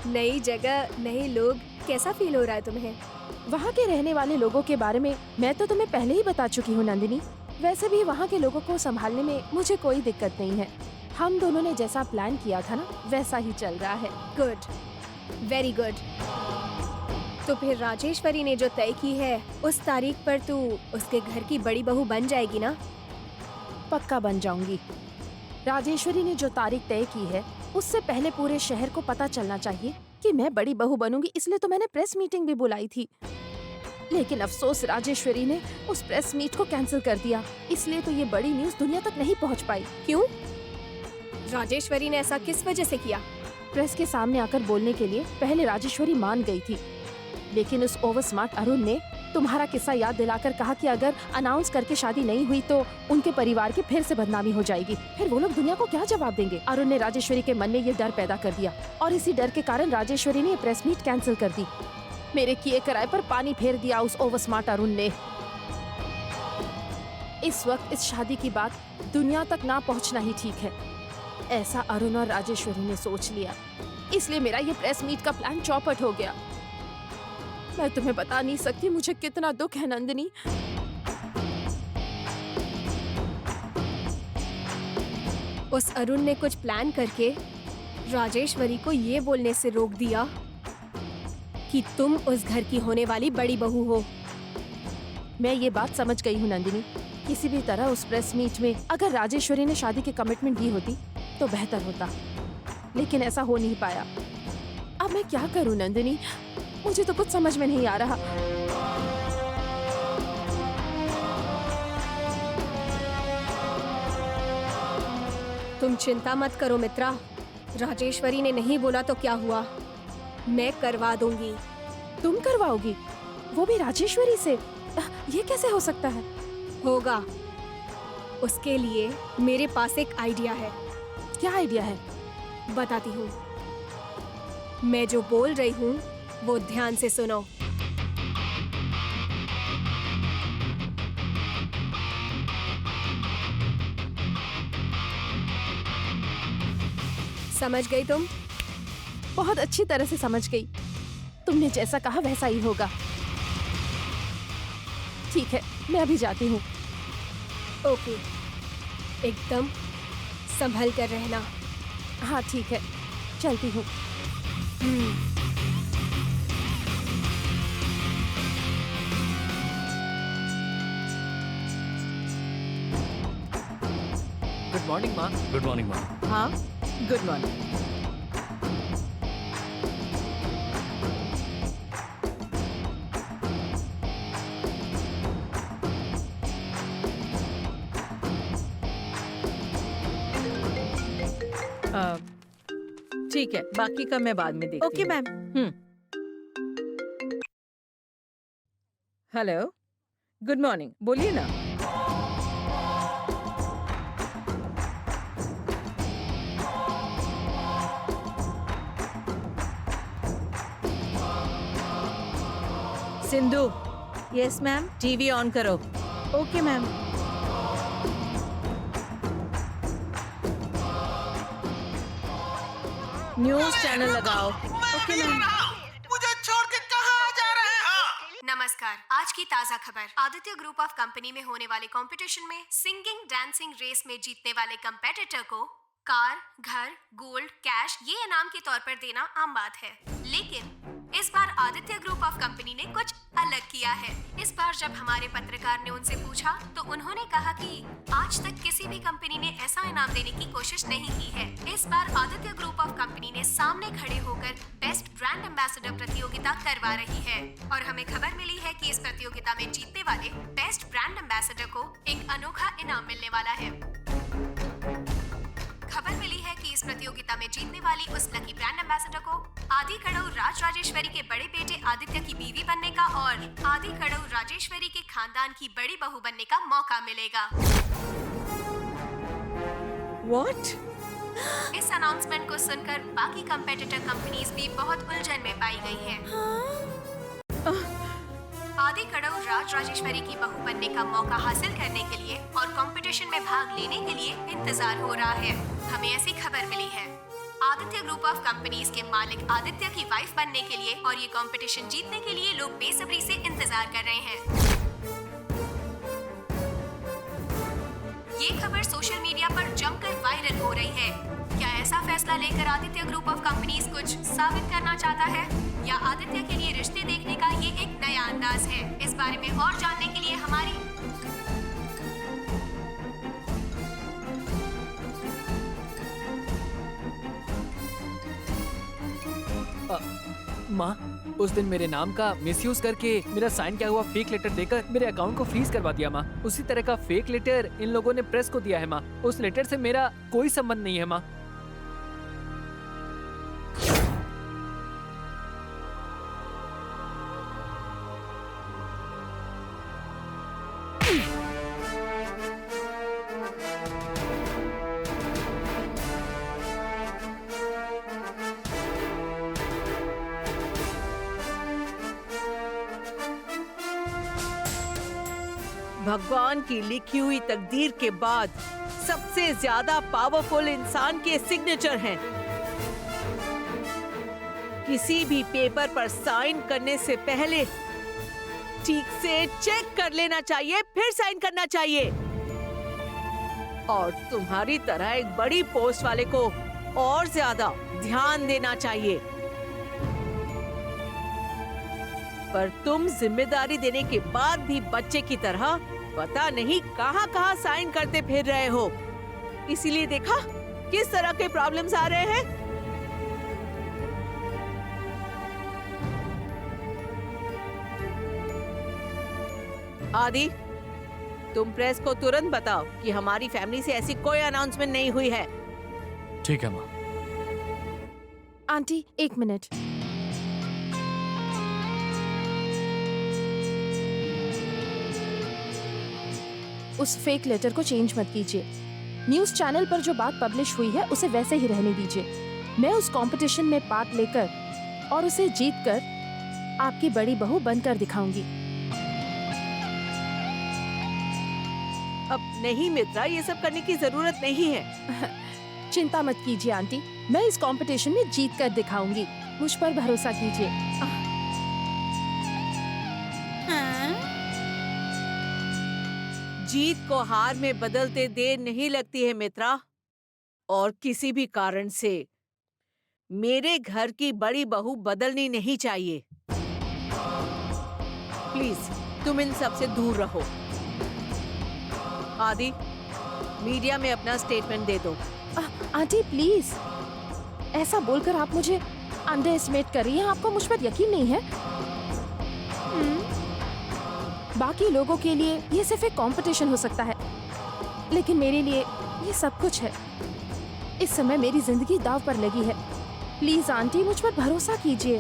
नई जगह, नए लोग, कैसा फील हो रहा है तुम्हें? वहाँ के रहने वाले लोगों के बारे में मैं तो तुम्हें पहले ही बता चुकी हूँ नंदिनी। वैसे भी वहाँ के लोगों को संभालने में मुझे कोई दिक्कत नहीं है। हम दोनों ने जैसा प्लान किया था ना, वैसा ही चल रहा है। Good, very good. तो फिर राजेश्वरी ने जो तय की है, उस तारीख पर तू उसके घर की बड़ी बहू बन जाएगी ना? पक्का बन जाऊंगी। राजेश्वरी ने जो तारीख तय की है, उससे पहले पूरे शहर को पता चलना चाहिए कि मैं बड़ी बहू बनूंगी, इसलिए तो मैंने प्रेस मीटिंग भी बुलाई थी। लेकिन अफसोस राजेश्वरी ने उस प्रेस मीट को कैंसिल कर दिया, इसलिए तो ये बड़ी न्यूज़ दुनिया तक नहीं पहुंच पाई। क्यों? राजेश्वरी ने ऐसा किस वजह से किया? प्रेस के सामने आकर बोलने के लिए पहले राजेश्वरी मान गई थी, लेकिन उस ओवर स्मार्ट अरुण ने तुम्हारा किस्सा याद दिलाकर कहा कि अगर अनाउंस करके शादी नहीं हुई तो उनके परिवार की फिर से बदनामी हो जाएगी। फिर वो लोग दुनिया को क्या जवाब देंगे? अरुण ने राजेश्वरी के मन में ये डर पैदा कर दिया और इसी डर के कारण राजेश्वरी ने ये प्रेस मीट कैंसिल कर दी। मेरे किए कराए पर पानी फेर दिया उस ओवर स्मार्ट अरुण ने। इस वक्त इस शादी की बात दुनिया तक ना पहुंचना ही ठीक है, ऐसा अरुण और राजेश्वरी ने सोच लिया। इसलिए मेरा ये प्रेस मीट का प्लान चौपट हो गया। मैं तुम्हें बता नहीं सकती मुझे कितना दुख है नंदिनी। उस अरुण ने कुछ प्लान करके राजेश्वरी को ये बोलने से रोक दिया कि तुम उस घर की होने वाली बड़ी बहू हो। मैं ये बात समझ गई हूँ नंदिनी। किसी भी तरह उस प्रेस मीट में अगर राजेश्वरी ने शादी की कमिटमेंट दी होती तो बेहतर होता, लेकिन ऐसा हो नहीं पाया। अब मैं क्या करूँ नंदिनी, मुझे तो कुछ समझ में नहीं आ रहा। तुम चिंता मत करो मित्रा, राजेश्वरी ने नहीं बोला तो क्या हुआ, मैं करवा दूंगी। तुम करवाओगी? वो भी राजेश्वरी से? ये कैसे हो सकता है? होगा। उसके लिए मेरे पास एक आइडिया है। क्या आइडिया है? बताती हूँ। मैं जो बोल रही हूँ वो ध्यान से सुनो। समझ गई तुम? बहुत अच्छी तरह से समझ गई। तुमने जैसा कहा वैसा ही होगा। ठीक है, मैं अभी जाती हूँ। ओके, एकदम संभल कर रहना। हाँ ठीक है, चलती हूँ। गुड मॉर्निंग माँ। गुड मॉर्निंग माँ। हाँ, गुड मॉर्निंग। ठीक है, बाकी का मैं बाद में देखती हूँ। Okay ma'am. Hello, good morning, बोलिए ना। Sindhu, yes ma'am. TV on करो। Okay ma'am. न्यूज़ चैनल लगाओ। Okay ma'am. मुझे छोड़ के कहाँ जा रहे हो? नमस्कार, आज की ताजा खबर। आदित्य ग्रुप ऑफ कंपनी में होने वाले कंपटीशन में सिंगिंग डांसिंग रेस में जीतने वाले कंपेटिटर को कार, घर, गोल्ड, कैश ये इनाम के तौर पर देना आम बात है, लेकिन इस बार आदित्य ग्रुप ऑफ कंपनी ने कुछ अलग किया है। इस बार जब हमारे पत्रकार ने उनसे पूछा तो उन्होंने कहा कि आज तक किसी भी कंपनी ने ऐसा इनाम देने की कोशिश नहीं की है। इस बार आदित्य ग्रुप ऑफ कंपनी ने सामने खड़े होकर बेस्ट ब्रांड एम्बेसडर प्रतियोगिता करवा रही है और हमें खबर मिली है कि इस प्रतियोगिता में जीतने वाले बेस्ट ब्रांड एम्बेसडर को एक अनोखा इनाम मिलने वाला है। खबर मिली है कि इस प्रतियोगिता में जीतने वाली उस लकी ब्रांड एम्बेसडर को आदि कड़ऊ राज राजेश्वरी के बड़े बेटे आदित्य की बीवी बनने का और आदि कड़ऊ राजेश्वरी के खानदान की बड़ी बहू बनने का मौका मिलेगा। व्हाट? इस अनाउंसमेंट को सुनकर बाकी कंपेटिटर कंपनीज भी बहुत उलझन में पाई गई हैं। आदि कड़ऊ राज राजेश्वरी की बहू बनने का मौका हासिल करने के लिए और कंपटीशन में भाग लेने के लिए इंतजार हो रहा है। हमें ऐसी खबर मिली है आदित्य ग्रुप ऑफ कंपनीज के मालिक आदित्य की वाइफ बनने के लिए और ये कंपटीशन जीतने के लिए लोग बेसब्री से इंतजार कर रहे हैं। ये खबर सोशल मीडिया पर जमकर वायरल हो रही है। क्या ऐसा फैसला लेकर आदित्य ग्रुप ऑफ कंपनीज कुछ साबित करना चाहता है या आदित्य के लिए रिश्ते देखने का ये एक नया अंदाज है? इस बारे में और जानने के लिए हमारी माँ, उस दिन मेरे नाम का मिसयूज करके मेरा साइन किया हुआ फेक लेटर देकर मेरे अकाउंट को फ्रीज करवा दिया माँ। उसी तरह का फेक लेटर इन लोगों ने प्रेस को दिया है माँ। उस लेटर से मेरा कोई संबंध नहीं है माँ। भगवान की लिखी हुई तकदीर के बाद सबसे ज्यादा पावरफुल इंसान के सिग्नेचर हैं। किसी भी पेपर पर साइन करने से पहले ठीक से चेक कर लेना चाहिए, फिर साइन करना चाहिए। और तुम्हारी तरह एक बड़ी पोस्ट वाले को और ज्यादा ध्यान देना चाहिए। पर तुम जिम्मेदारी देने के बाद भी बच्चे की तरह पता नहीं कहां-कहां साइन करते फिर रहे हो। इसीलिए देखा किस तरह के प्रॉब्लम्स आ रहे हैं। आदि, तुम प्रेस को तुरंत बताओ कि हमारी फैमिली से ऐसी कोई अनाउंसमेंट नहीं हुई है। ठीक है माँ। आंटी, एक मिनट। उस फेक लेटर को चेंज मत कीजिए। न्यूज़ चैनल पर जो बात पब्लिश हुई है उसे वैसे ही रहने दीजिए। मैं उस कंपटीशन में पार्ट लेकर और उसे जीतकर आपकी बड़ी बहू बनकर दिखाऊंगी। अब नहीं मित्रा, ये सब करने की जरूरत नहीं है। चिंता मत कीजिए आंटी, मैं इस कंपटीशन में जीत कर दिखाऊंगी। मुझ पर भरोसा कीजिए। जीत को हार में बदलते देर नहीं लगती है मित्रा। और किसी भी कारण से मेरे घर की बड़ी बहू बदलनी नहीं चाहिए। प्लीज तुम इन सब से दूर रहो। आदि, मीडिया में अपना स्टेटमेंट दे दो। आंटी प्लीज, ऐसा बोलकर आप मुझे अंडर एस्टिमेट कर रही हैं। आपको मुझ पर यकीन नहीं है? बाकी लोगों के लिए ये सिर्फ एक कंपटीशन हो सकता है, लेकिन मेरे लिए ये सब कुछ है। इस समय मेरी जिंदगी दांव पर लगी है। प्लीज आंटी, मुझ पर भरोसा कीजिए।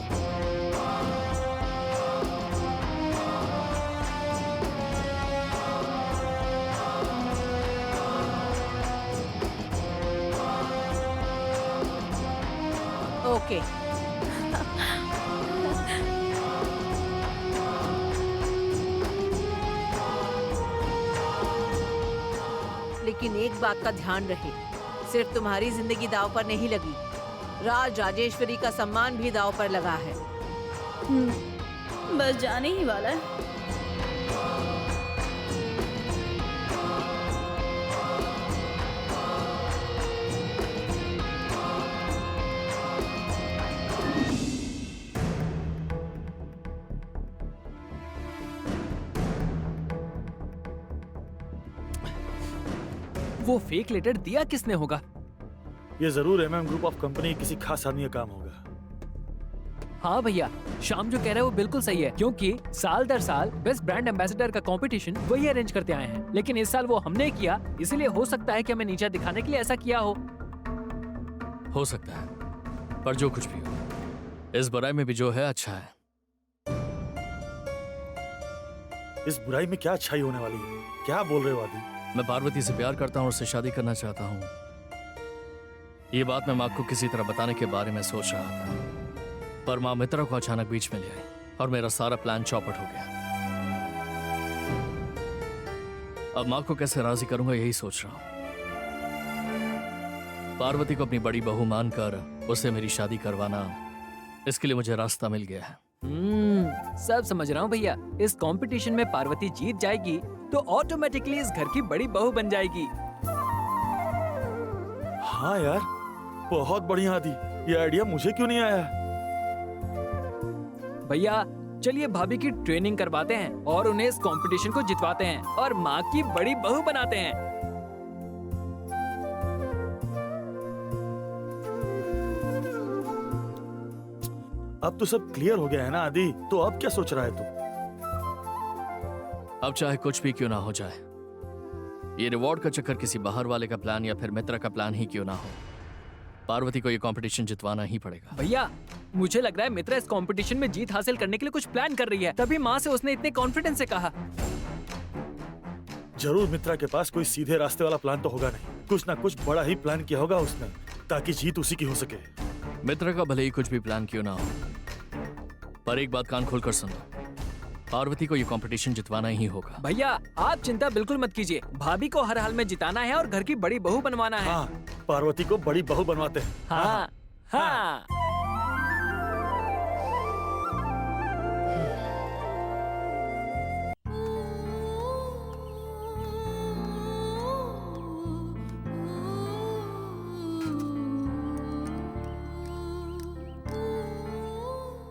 ओके। लेकिन एक बात का ध्यान रहे, सिर्फ तुम्हारी जिंदगी दांव पर नहीं लगी, राज राजेश्वरी का सम्मान भी दांव पर लगा है। बस जाने ही वाला है। वो फेक लेटर दिया किसने होगा? ये जरूर एमएम ग्रुप ऑफ कंपनी किसी खास आदमी का काम होगा। हाँ भैया, शाम जो कह रहे हैं वो बिल्कुल सही है, क्योंकि साल दर साल बेस्ट ब्रांड एम्बेसडर का कंपटीशन वही अरेंज करते आए हैं। लेकिन इस साल वो हमने किया, इसलिए हो सकता है कि हमें नीचा दिखाने के लिए ऐसा किया हो सकता है, पर जो कुछ भी हो, इस बुराई में भी जो है अच्छा है। इस बुराई में क्या अच्छाई होने वाली है? क्या बोल रहे हो आदि? मैं पार्वती से प्यार करता हूँ और उससे शादी करना चाहता हूँ। ये बात मैं माँ को किसी तरह बताने के बारे में सोच रहा था, पर माँ मित्रा को अचानक बीच में ले आई और मेरा सारा प्लान चौपट हो गया। अब माँ को कैसे राजी करूंगा यही सोच रहा हूँ। पार्वती को अपनी बड़ी बहू मानकर उससे मेरी शादी करवाना, इसके लिए मुझे रास्ता मिल गया है। सब समझ रहा हूँ भैया। इस कंपटीशन में पार्वती जीत जाएगी तो ऑटोमेटिकली इस घर की बड़ी बहू बन जाएगी। हाँ यार, बहुत बढ़िया आदि, ये आइडिया मुझे क्यों नहीं आया? भैया चलिए भाभी की ट्रेनिंग करवाते हैं और उन्हें इस कंपटीशन को जितवाते हैं और माँ की बड़ी बहू बनाते हैं। अब तो सब क्लियर हो गया है ना आदि, तो अब क्या सोच रहा है तू? अब चाहे कुछ भी क्यों ना हो जाए, ये रिवॉर्ड का चक्कर किसी बाहर वाले का प्लान या फिर मित्र का प्लान ही क्यों ना हो, पार्वती को ये कंपटीशन जितवाना ही पड़ेगा। भैया मुझे लग रहा है मित्रा इस कंपटीशन में जीत हासिल करने के लिए कुछ प्लान कर रही है, तभी माँ से उसने इतने कॉन्फिडेंस से कहा। जरूर मित्रा के पास कोई सीधे रास्ते वाला प्लान तो होगा नहीं, कुछ ना कुछ बड़ा ही प्लान किया होगा उसने, ताकि जीत उसी की हो सके। मित्र का भले ही कुछ भी प्लान क्यों ना हो, पर एक बात कान खोलकर सुन लो, पार्वती को ये कंपटीशन जितवाना ही होगा। भैया आप चिंता बिल्कुल मत कीजिए, भाभी को हर हाल में जिताना है और घर की बड़ी बहू बनवाना है। हाँ, पार्वती को बड़ी बहू बनवाते हैं। हाँ हाँ।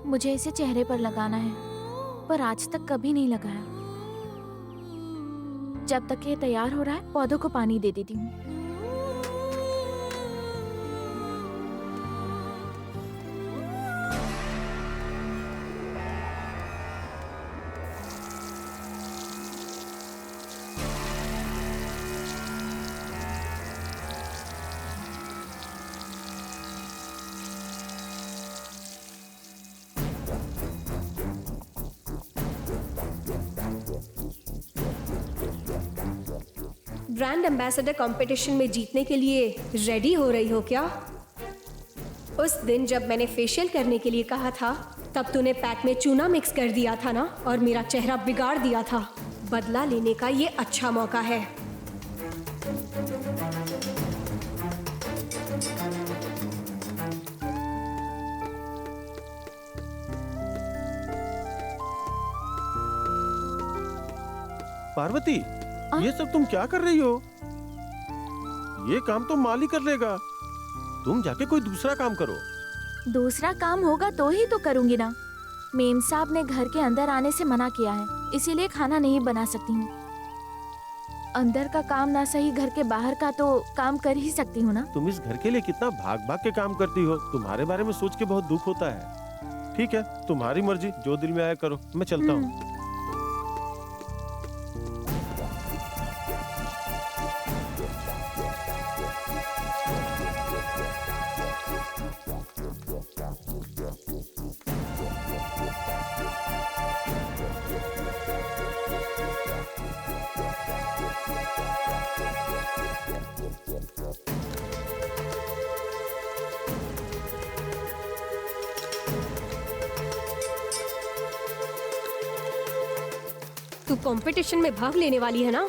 मुझे इसे चेहरे पर लगाना है, पर आज तक कभी नहीं लगाया। जब तक ये तैयार हो रहा है पौधों को पानी दे देती हूँ। ब्रांड एम्बेसडर कंपटीशन में जीतने के लिए रेडी हो रही हो क्या? उस दिन जब मैंने फेशियल करने के लिए कहा था, तब तूने पैक में चूना मिक्स कर दिया था ना, और मेरा चेहरा बिगाड़ दिया था। बदला लेने का ये अच्छा मौका है। पार्वती, ये सब तुम क्या कर रही हो? ये काम तो माल ही कर लेगा, तुम जाके कोई दूसरा काम करो। दूसरा काम होगा तो ही तो करूंगी ना। मेम साहब ने घर के अंदर आने से मना किया है, इसीलिए खाना नहीं बना सकती हूँ। अंदर का काम ना सही, घर के बाहर का तो काम कर ही सकती हूँ ना। तुम इस घर के लिए कितना भाग भाग के काम करती हो, तुम्हारे बारे में सोच के बहुत दुख होता है। ठीक है, तुम्हारी मर्जी, जो दिल में आया करो, मैं चलता हूँ। तू कंपटीशन में भाग लेने वाली है ना?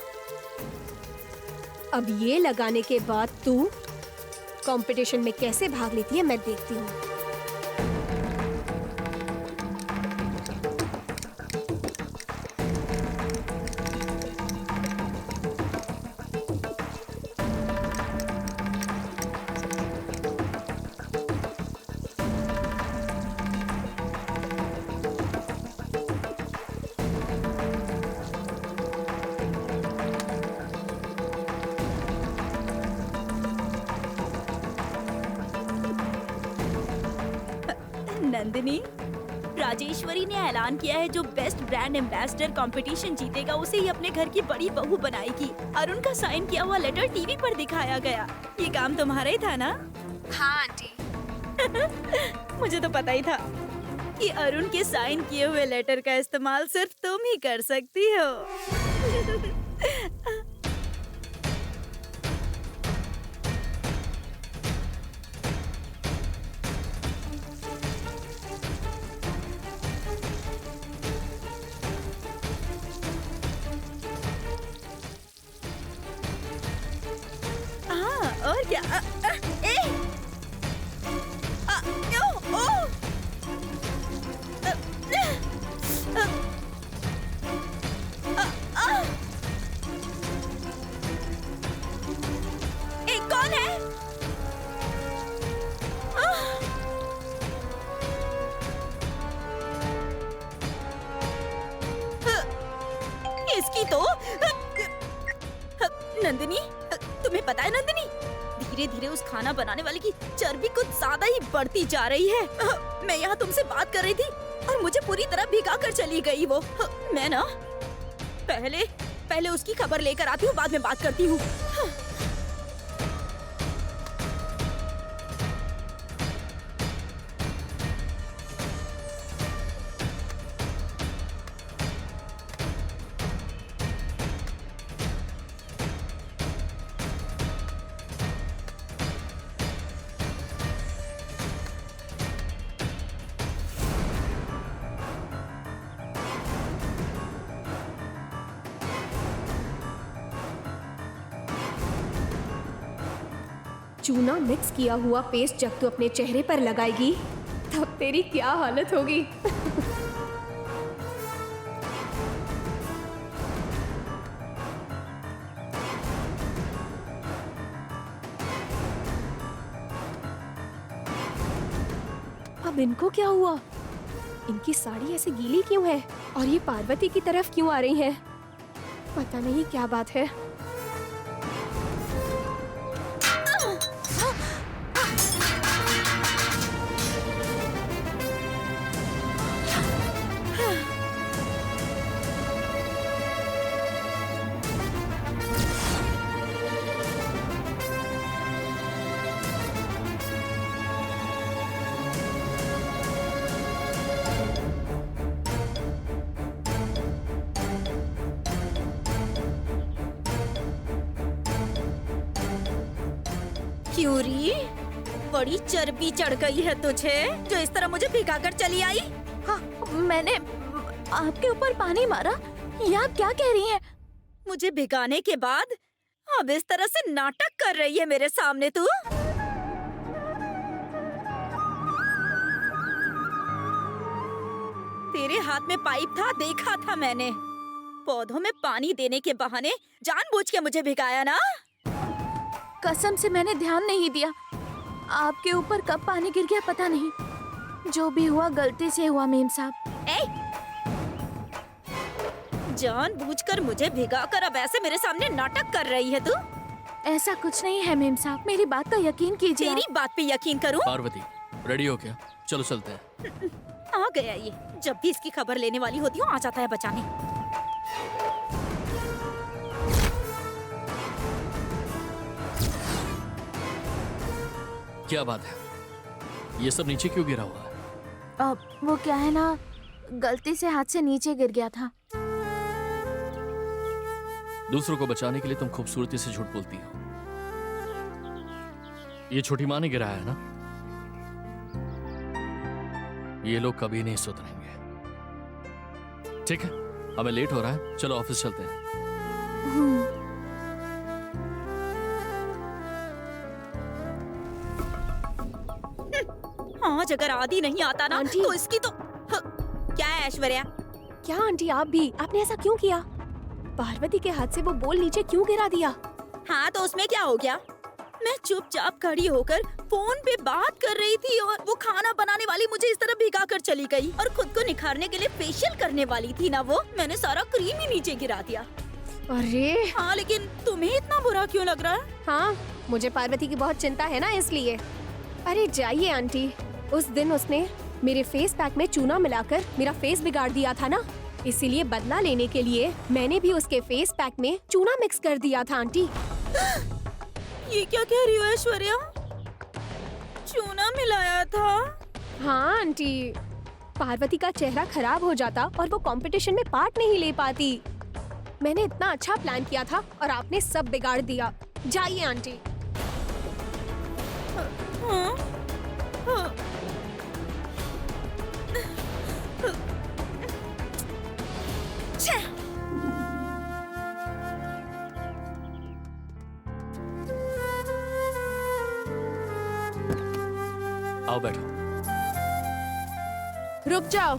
अब ये लगाने के बाद तू कंपटीशन में कैसे भाग लेती है मैं देखती हूँ। नंदिनी, राजेश्वरी ने ऐलान किया है जो बेस्ट ब्रांड एम्बेसडर कंपटीशन जीतेगा उसे ही अपने घर की बड़ी बहू बनाएगी। अरुण का साइन किया हुआ लेटर टीवी पर दिखाया गया। ये काम तुम्हारा ही था ना? हाँ आंटी। मुझे तो पता ही था कि अरुण के साइन किए हुए लेटर का इस्तेमाल सिर्फ तुम ही कर सकती हो। क्या ए ओ ओ ए कौन है? इसकी तो नंदिनी, तुम्हें पता है नंदिनी, धीरे धीरे उस खाना बनाने वाले की चर्बी कुछ ज्यादा ही बढ़ती जा रही है। मैं यहाँ तुमसे बात कर रही थी और मुझे पूरी तरह भिगा कर चली गई वो। मैं ना पहले उसकी खबर लेकर आती हूँ, बाद में बात करती हूँ। चूना मिक्स किया हुआ पेस्ट जब तू अपने चेहरे पर लगाएगी तब तेरी क्या हालत होगी। अब इनको क्या हुआ? इनकी साड़ी ऐसे गीली क्यों है और ये पार्वती की तरफ क्यों आ रही है? पता नहीं क्या बात है। क्यों री? बड़ी चर्बी चढ़ गई है तुझे जो इस तरह मुझे भिगाकर चली आई। हाँ, मैंने आपके ऊपर पानी मारा। ये आप क्या कह रही हैं? मुझे भिगाने के बाद अब इस तरह से नाटक कर रही है मेरे सामने तू। तेरे हाथ में पाइप था, देखा था मैंने। पौधों में पानी देने के बहाने जानबूझ के मुझे भिगाया ना। कसम से मैंने ध्यान नहीं दिया। आपके ऊपर कब पानी गिर गया पता नहीं। जो भी हुआ गलती से हुआ मेम साहब। जानबूझकर मुझे भिगाकर अब ऐसे मेरे सामने नाटक कर रही है तू। ऐसा कुछ नहीं है मेम साहब, मेरी बात का यकीन कीजिए। तेरी बात पे यकीन करूं? पार्वती, रेडी हो क्या? चलो चलते हैं। आ गया ये। जब भी इसकी खबर लेने वाली होती हूँ आ जाता है बचाने। क्या बात है? ये सब नीचे क्यों गिरा हुआ है? वो क्या है ना, गलती से हाथ से नीचे गिर गया था। दूसरों को बचाने के लिए तुम खूबसूरती से झूठ बोलती हो। ये छोटी माँ ने गिराया है ना? ये लोग कभी नहीं सुधरेंगे। ठीक है, हमें लेट हो रहा है, चलो ऑफिस चलते हैं। आज अगर आदि नहीं आता ना तो इसकी तो क्या है ऐश्वर्या? क्या आंटी आप भी? आपने ऐसा क्यों किया? पार्वती के हाथ से वो बोल नीचे क्यों गिरा दिया? हाँ तो उसमें क्या हो गया? मैं चुपचाप खड़ी होकर फोन पे बात कर रही थी और वो खाना बनाने वाली मुझे इस तरह भिगा कर चली गई और खुद को निखारने के लिए फेशियल करने वाली थी ना वो, मैंने सारा क्रीम ही नीचे गिरा दिया। अरे हाँ, लेकिन तुम्हें इतना बुरा क्यों लग रहा है? हाँ, मुझे पार्वती की बहुत चिंता है ना इसलिए। अरे जाइए आंटी, उस दिन उसने मेरे फेस पैक में चूना मिलाकर मेरा फेस बिगाड़ दिया था ना, इसीलिए बदला लेने के लिए मैंने भी उसके फेस पैक में चूना मिक्स कर दिया था आंटी। ये क्या कह रही हो ऐश्वर्या? चूना मिलाया था? हाँ आंटी, पार्वती का चेहरा खराब हो जाता और वो कंपटीशन में पार्ट नहीं ले पाती। मैंने इतना अच्छा प्लान किया था और आपने सब बिगाड़ दिया। जाइए आंटी। हाँ? हाँ। आओ बैठो। रुक जाओ।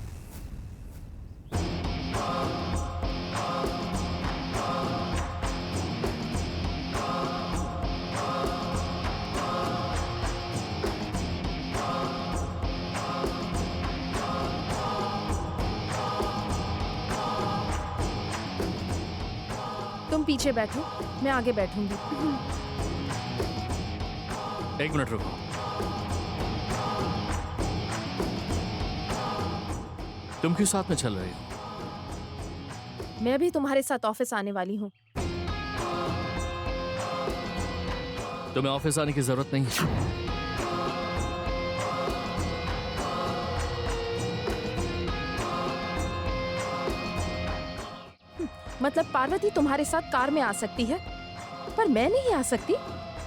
तुम पीछे बैठो, मैं आगे बैठूंगी। 1 मिनट रुको। तुम क्यों साथ में चल रही हो? मैं भी तुम्हारे साथ ऑफिस आने वाली हूँ। तुम्हें ऑफिस आने की जरूरत नहीं है। मतलब पार्वती तुम्हारे साथ कार में आ सकती है, पर मैं नहीं आ सकती?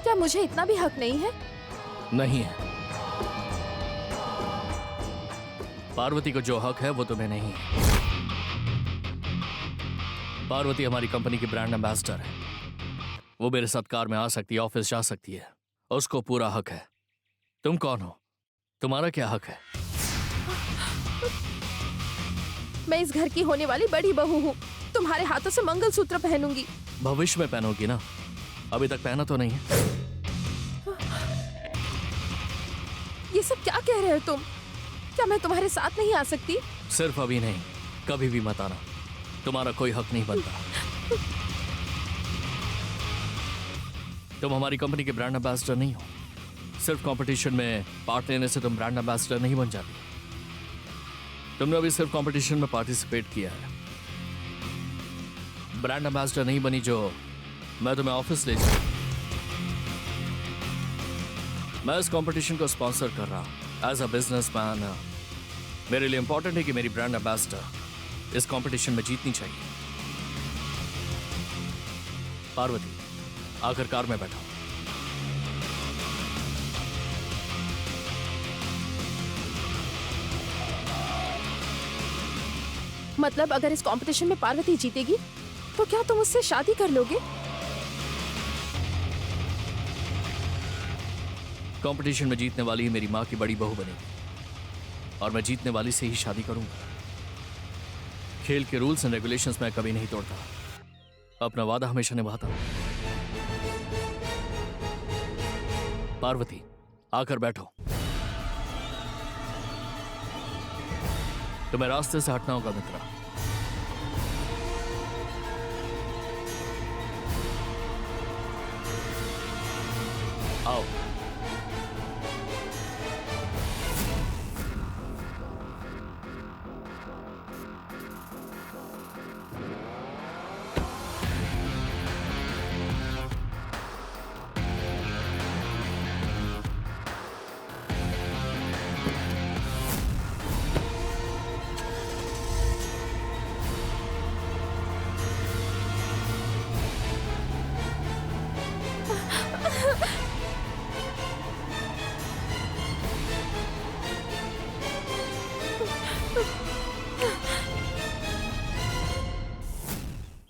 क्या मुझे इतना भी हक नहीं है? नहीं है। पार्वती को जो हक है वो तुम्हें नहीं है। पार्वती हमारी कंपनी की ब्रांड एम्बेसडर है। वो मेरे साथ कार में आ सकती है, ऑफिस जा सकती है, उसको पूरा हक है। तुम कौन हो? तुम्हारा क्या हक है? मैं इस घर की होने वाली बड़ी बहू हूँ। तुम्हारे हाथों से मंगलसूत्र पहनूंगी। भविष्य में पहनोगी ना, अभी तक पहना तो नहीं है। ये सब क्या कह रहे हो तुम? क्या मैं तुम्हारे साथ नहीं आ सकती? सिर्फ अभी नहीं, कभी भी मत आना। तुम्हारा कोई हक नहीं बनता। तुम हमारी कंपनी के ब्रांड एम्बेसडर नहीं हो। सिर्फ कंपटीशन में पार्ट लेने से तुम ब्रांड एम्बेसडर नहीं बन जाती। तुमने अभी सिर्फ कंपटीशन में पार्टिसिपेट किया है, ब्रांड एम्बेसडर नहीं बनी जो मैं तुम्हें ऑफिस ले जाऊं। मैं इस कंपटीशन को स्पॉन्सर कर रहा एज अ बिजनेसमैन। मेरे लिए इंपॉर्टेंट है कि मेरी ब्रांड एम्बेसडर इस कंपटीशन में जीतनी चाहिए। पार्वती, आकर कार में बैठो। मतलब अगर इस कंपटीशन में पार्वती जीतेगी तो क्या तुम उससे शादी कर लोगे? कंपटीशन में जीतने वाली ही मेरी माँ की बड़ी बहू बनेगी और मैं जीतने वाली से ही शादी करूंगा। खेल के रूल्स एंड रेगुलेशंस मैं कभी नहीं तोड़ता, अपना वादा हमेशा निभाता हूं। पार्वती, आकर बैठो। तुम्हें रास्ते से हटना होगा मित्रा। आओ।